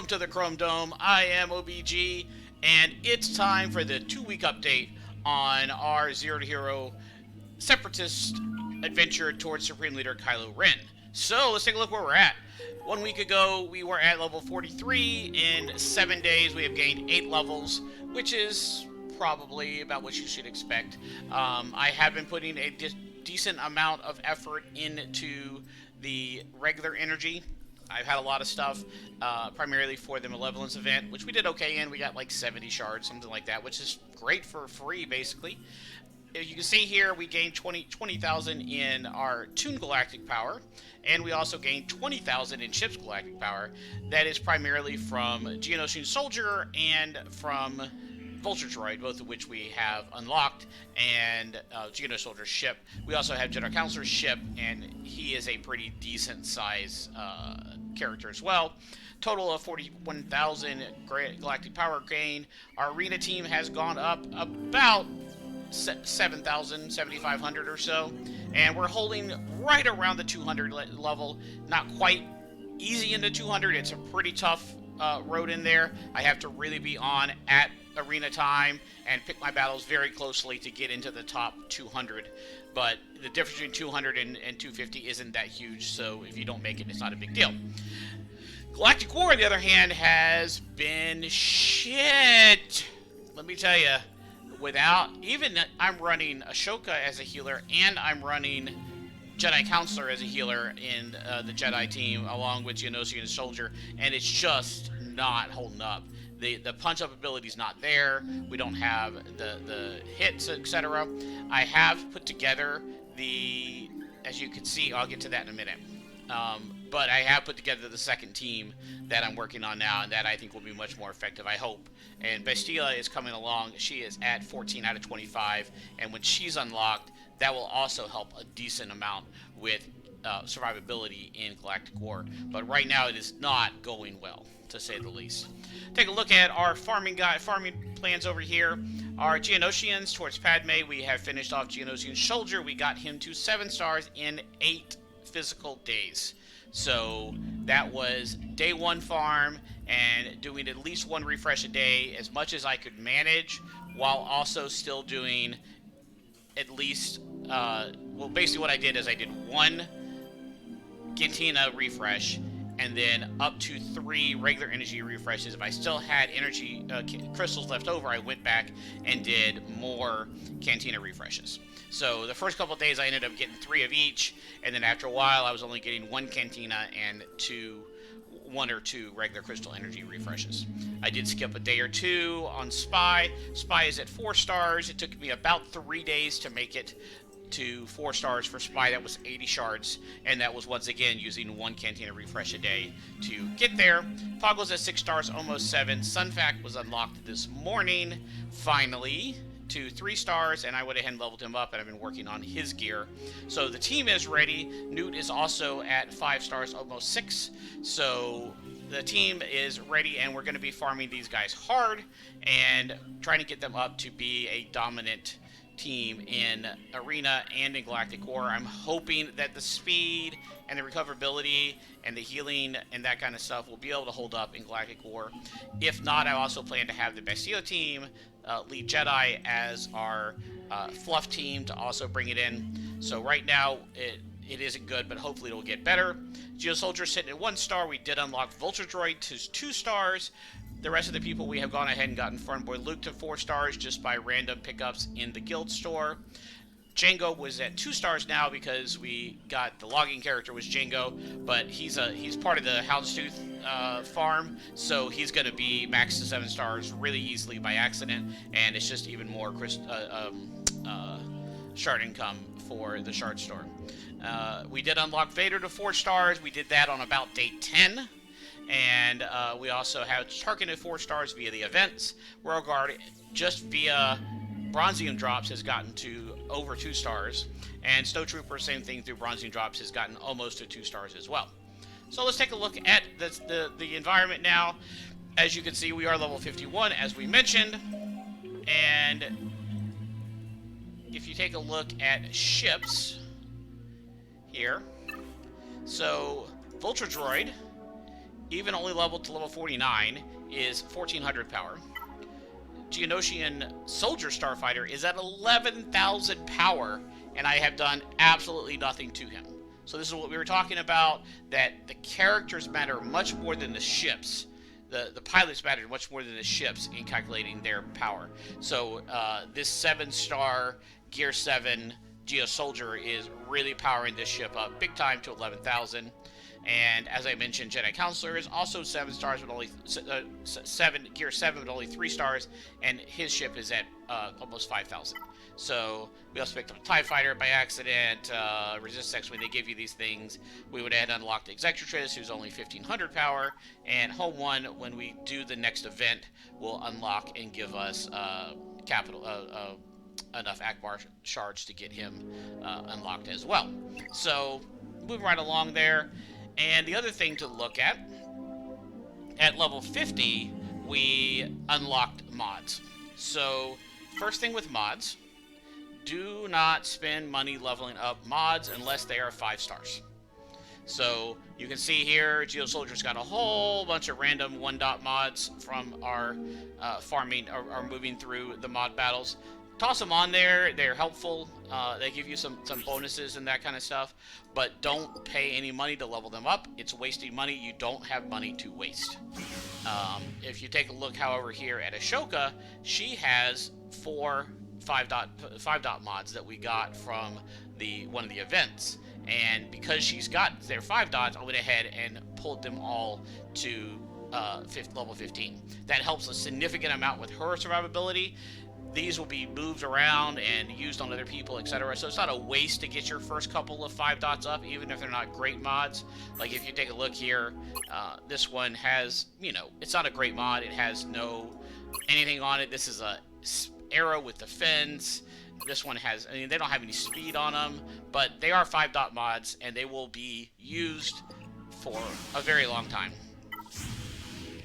Welcome to the Chrome Dome. I am OBG, and it's time for the 2-week update on our Zero to Hero Separatist adventure towards Supreme Leader Kylo Ren. So let's take a look where we're at. 1 week ago, we were at level 43. In 7 days, we have gained 8 levels, which is probably about what you should expect. I have been putting a decent amount of effort into the regular energy. I've had a lot of stuff, primarily for the Malevolence event, which we did okay in. We got like 70 shards, something like that, which is great for free, basically. As you can see here, we gained 20,000 in our Toon Galactic power, and we also gained 20,000 in Ship's Galactic power. That is primarily from Geonosian Soldier and from Vulture Droid, both of which we have unlocked, and Geonos Soldier's ship. We also have Jedi Counselor's ship, and he is a pretty decent size character as well. Total of 41,000 galactic power gain. Our arena team has gone up about 7,000, 7,500 or so, and we're holding right around the 200 level. Not quite easy into 200. It's a pretty tough road in there. I have to really be on at arena time and pick my battles very closely to get into the top 200, but the difference between 200 and 250 isn't that huge, so if you don't make it, it's not a big deal. Galactic War, on the other hand, has been shit. Let me tell you, without even, I'm running Ashoka as a healer, and I'm running Jedi Counselor as a healer in the Jedi team, along with Geonosian Soldier, and it's just not holding up. The punch-up ability is not there. We don't have the hits, etc. I have put together the, as you can see, I'll get to that in a minute. But I have put together the second team that I'm working on now, and that I think will be much more effective, I hope. And Bastila is coming along. She is at 14 out of 25, and when she's unlocked, that will also help a decent amount with survivability in Galactic War. But right now, it is not going well, to say the least. Take a look at our farming plans over here. Our Geonosians towards Padme, we have finished off Geonosian Soldier. We got him to 7 stars in 8 physical days. So that was day 1 farm and doing at least 1 refresh a day, as much as I could manage, while also still doing at least, well, basically what I did is I did 1 Cantina refresh, and then up to 3 regular energy refreshes. If I still had energy crystals left over, I went back and did more Cantina refreshes. So the first couple of days I ended up getting 3 of each, and then after a while I was only getting 1 Cantina and 1 or 2 regular crystal energy refreshes. I did skip a day or 2 on Spy. Spy is at 4 stars. It took me about 3 days to make it to 4 stars for Spy. That was 80 shards, and that was once again using 1 Cantina refresh a day to get there. Poggle's at 6 stars, almost 7. Sunfac was unlocked this morning, finally, to 3 stars, and I went ahead and leveled him up, and I've been working on his gear. So the team is ready. Newt is also at 5 stars, almost 6. So the team is ready, and we're going to be farming these guys hard and trying to get them up to be a dominant team in Arena and in Galactic War. I'm hoping that the speed and the recoverability and the healing and that kind of stuff will be able to hold up in Galactic War. If not, I also plan to have the Bastila team, lead Jedi, as our fluff team to also bring it in. So right now, it isn't good, but hopefully it'll get better. Geo Soldier sitting at 1 star. We did unlock Vulture Droid to 2 stars. The rest of the people, we have gone ahead and gotten Farm Boy Luke to 4 stars just by random pickups in the guild store. Django was at 2 stars now because we got the logging character was Django, but he's part of the Houndstooth farm, so he's going to be maxed to 7 stars really easily by accident, and it's just even more shard income for the shard store. We did unlock Vader to 4 stars. We did that on about day 10. And we also have Tarkin at 4 stars via the events. Royal Guard, just via Bronzium drops, has gotten to over 2 stars. And Snow Trooper, same thing through Bronzium drops, has gotten almost to 2 stars as well. So let's take a look at the environment now. As you can see, we are level 51, as we mentioned. And if you take a look at ships here, so Vulture Droid even only leveled to level 49, is 1400 power. Geonosian Soldier Starfighter is at 11,000 power, and I have done absolutely nothing to him. So this is what we were talking about, that the characters matter much more than the ships. The pilots matter much more than the ships in calculating their power. So this 7-star Gear 7 Geo Soldier is really powering this ship up big time to 11,000. And as I mentioned, Jedi Counselor is also 7 stars, but only Gear 7 with only 3 stars, and his ship is at almost 5,000. So we also picked up a TIE Fighter by accident. Resist X, when they give you these things, we would add unlocked Executrix, who's only 1,500 power, and Home 1, when we do the next event, will unlock and give us enough Akbar shards to get him unlocked as well. So moving right along there. And the other thing to look at level 50, we unlocked mods. So first thing with mods, do not spend money leveling up mods unless they are 5 stars. So you can see here, Geo Soldier's got a whole bunch of random 1-dot mods from our farming, or moving through the mod battles. Toss them on there. They're helpful. They give you some bonuses and that kind of stuff. But don't pay any money to level them up. It's wasting money. You don't have money to waste. If you take a look, however, here at Ashoka, she has 4 5-dot mods that we got from one of the events. And because she's got their 5 dots, I went ahead and pulled them all to level 15. That helps a significant amount with her survivability. These will be moved around and used on other people, etc. So it's not a waste to get your first couple of 5 dots up, even if they're not great mods. Like if you take a look here, this one has, it's not a great mod. It has no anything on it. This is a arrow with the fins. This one has, they don't have any speed on them, but they are 5-dot mods, and they will be used for a very long time.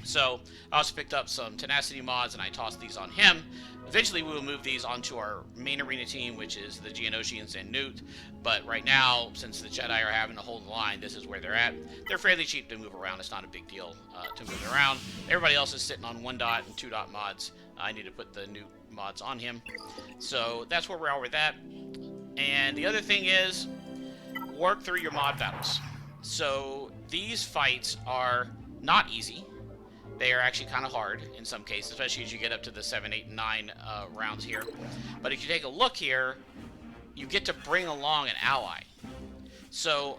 So I also picked up some tenacity mods, and I tossed these on him. Eventually, we will move these onto our main arena team, which is the Geonosians and Newt. But right now, since the Jedi are having to hold the line, this is where they're at. They're fairly cheap to move around. It's not a big deal to move around. Everybody else is sitting on 1-dot and 2-dot mods. I need to put the Newt mods on him. So that's where we are with that. And the other thing is, work through your mod battles. So these fights are not easy. They are actually kind of hard in some cases, especially as you get up to the 7, 8, and 9 rounds here. But if you take a look here, you get to bring along an ally. So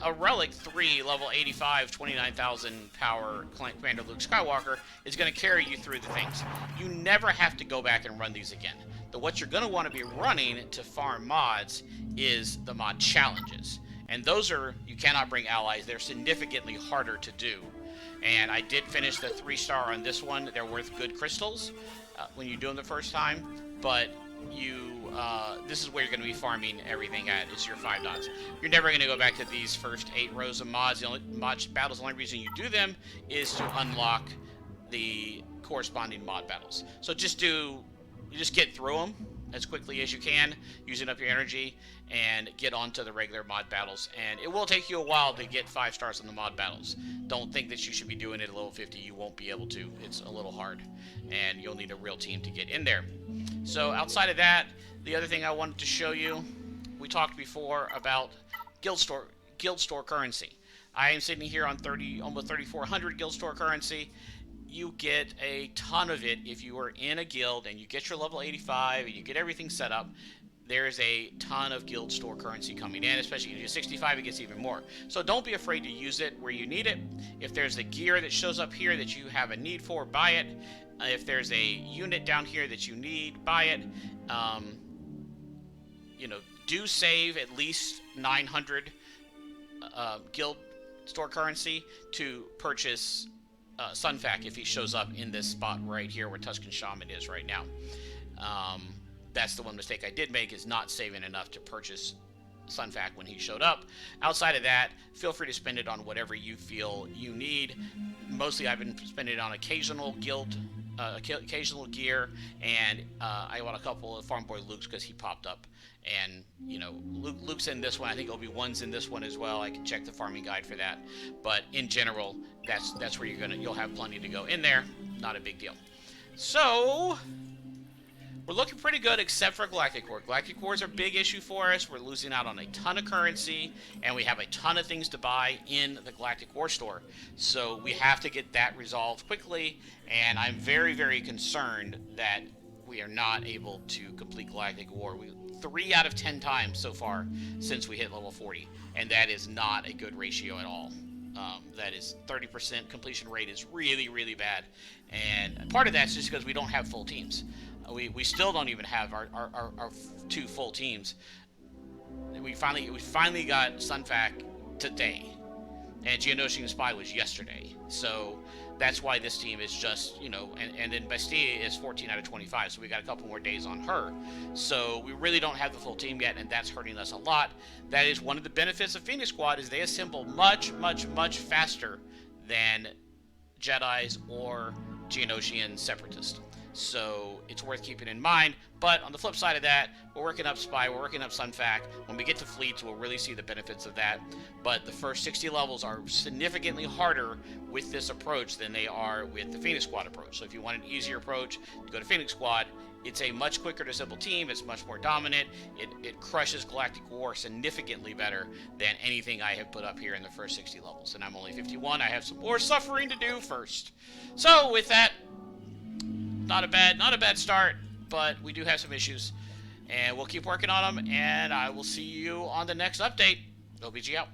a Relic 3, level 85, 29,000 power Commander Luke Skywalker is going to carry you through the things. You never have to go back and run these again. What you're going to want to be running to farm mods is the mod challenges. And those are, you cannot bring allies. They're significantly harder to do. And I did finish the 3-star on this one. They're worth good crystals when you do them the first time. But this is where you're going to be farming everything at, is your 5 dots. You're never going to go back to these first 8 rows of mods. The only mod battles, the only reason you do them is to unlock the corresponding mod battles. So you just get through them as quickly as you can, using up your energy, and get onto the regular mod battles. And it will take you a while to get 5 stars on the mod battles. Don't think that you should be doing it at level 50. You won't be able to. It's a little hard, and you'll need a real team to get in there. So outside of that, the other thing I wanted to show you, we talked before about guild store currency. I am sitting here on almost 3,400 guild store currency. You get a ton of it if you are in a guild and you get your level 85 and you get everything set up. There's a ton of guild store currency coming in, especially if you do 65, it gets even more. So don't be afraid to use it where you need it. If there's a gear that shows up here that you have a need for, buy it. If there's a unit down here that you need, buy it. Do save at least 900 guild store currency to purchase Sunfac if he shows up in this spot right here where Tusken Shaman is right now. That's the one mistake I did make, is not saving enough to purchase Sunfac when he showed up. Outside of that, feel free to spend it on whatever you feel you need. Mostly I've been spending it on occasional guild occasional gear, and I want a couple of Farm Boy Lukes because he popped up. And you know, Luke's in this one. I think Obi-Wan's in this one as well. I can check the farming guide for that. But in general, that's where you'll have plenty to go in there. Not a big deal. So we're looking pretty good, except for Galactic War. Galactic War is a big issue for us. We're losing out on a ton of currency, and we have a ton of things to buy in the Galactic War store. So we have to get that resolved quickly, and I'm very, very concerned that we are not able to complete Galactic War. 3 out of 10 times so far since we hit level 40, and that is not a good ratio at all. That is 30% completion rate is really, really bad, and part of that's just because we don't have full teams. We still don't even have our 2 full teams. We finally got Sunfac today, and Geonosian Spy was yesterday. So that's why this team is just, you know, and then Bastille is 14 out of 25, so we got a couple more days on her. So we really don't have the full team yet, and that's hurting us a lot. That is one of the benefits of Phoenix Squad, is they assemble much, much, much faster than Jedis or Geonosian Separatists. So it's worth keeping in mind. But on the flip side of that, we're working up Spy, we're working up Sunfac. When we get to fleets, we'll really see the benefits of that. But the first 60 levels are significantly harder with this approach than they are with the Phoenix Squad approach. So if you want an easier approach, go to Phoenix Squad. It's a much quicker to assemble team. It's much more dominant. It crushes Galactic War significantly better than anything I have put up here in the first 60 levels. And I'm only 51. I have some more suffering to do first. So with that, not a bad start, but we do have some issues, and we'll keep working on them, and I will see you on the next update. OBG out.